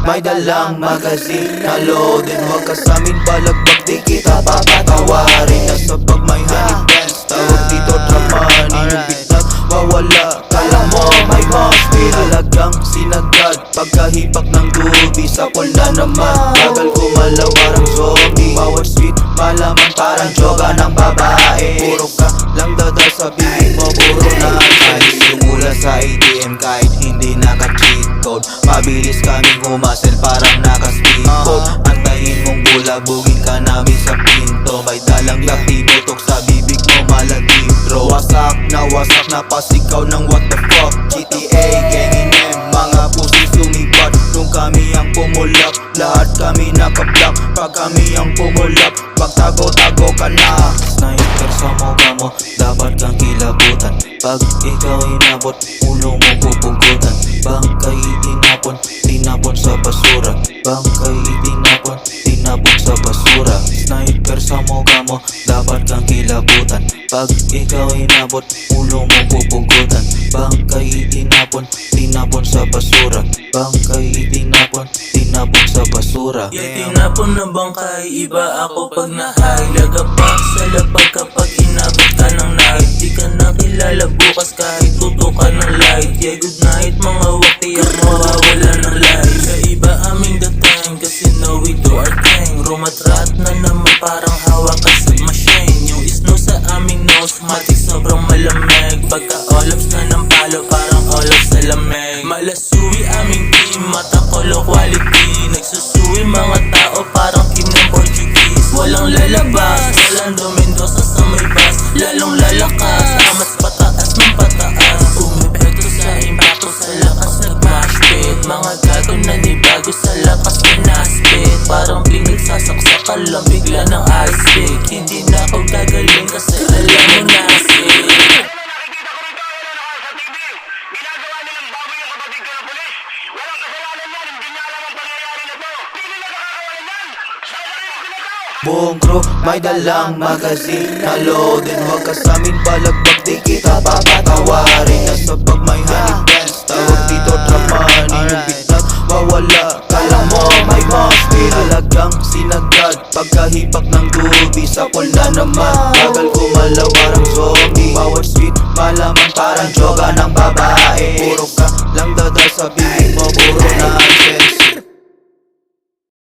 May dalang magazine na loaded. Huwag ka sa'min balagbag, di kita papatawarin. Nasa pag may honey pants, tawag dito dramani. Yung beat na mawala, kala mo may hospital. Talagang sinagad, pagkahipak ng dubi. Sapol na naman, bagal kumalaw parang zombie. Bawat sweet, malaman parang joga ng babae. Puro ka lang dadal sa bibig mo, puro na ayos. Simula sa ATM kahit hindi naka-cheat code. Mabilis kaming humasel parang naka-speed code. Antayin mong bulabugin ka namin sa pinto. May dalang laki, botok sa bibig mo, malagim bro. Wasak na pasikaw ng what the fuck. GTA, gangin M, mga pusi sumibat. Nung kami ang pumulak, lahat kami nakablock. Pag kami ang pumulak, pagtago-tago ka na. Sniper sa mukha mo, dapat kang kilabutan. Pag ikaw inabot, ulo mo pupugutan. Bangkay tinapon sa basura. Bangkay tinapon sa basura. Sniper sa mukha mo, dapat kang kilabutan. Pag ikaw inabot, ulo mo pupugutan. Bangkay tinapon sa basura. Bangkay tinapon sa basura. Tinapon na bangkay, iba ako pag nahay. Lagapak sa lapag kapag inabot ka ng night. Di ka nakilala bukas kahit tuto ka ng light. Yeah, good night mga wakti at mawawala ng light. Sa iba aming dating kasi know we do our thing. Rumatrat na naman parang hawak ka sa machine. Yung isno sa aming nose, matik sobrang malamig. Pagka olaps na ng palo parang olaps sa lamig. Malasuwi aming team, mata kolo quality. Nagsusuwi mga tao parang team ng Portuguese. Walang lalabas, walang Mendoza sa may bus. Lalong lalakas, amats pataas ng pataas. Umipekto sa impacto sa lakas nag-mash pit. Mga gago na nibago sa lakas pinaspit. Parang pinagsasaksak ka lang bigla ng ice pick. Hindi na ako gagaling kasi alam mo na sick. Buong crew, may dalang magazine na loaded. Huwag ka sa'min balagbag, di kita papatawarin. Nasa pag may honey pants, tawag dito dramani. Yung beat na mawala, kala mo may hospital. Talagang sinagad, pagkahipak ng dubi. Sapol na naman, bagal kumalaw parang zombie. Bawat sweet, malaman parang joga ng babae. Puro ka lang dadal sa bibig mo, puro na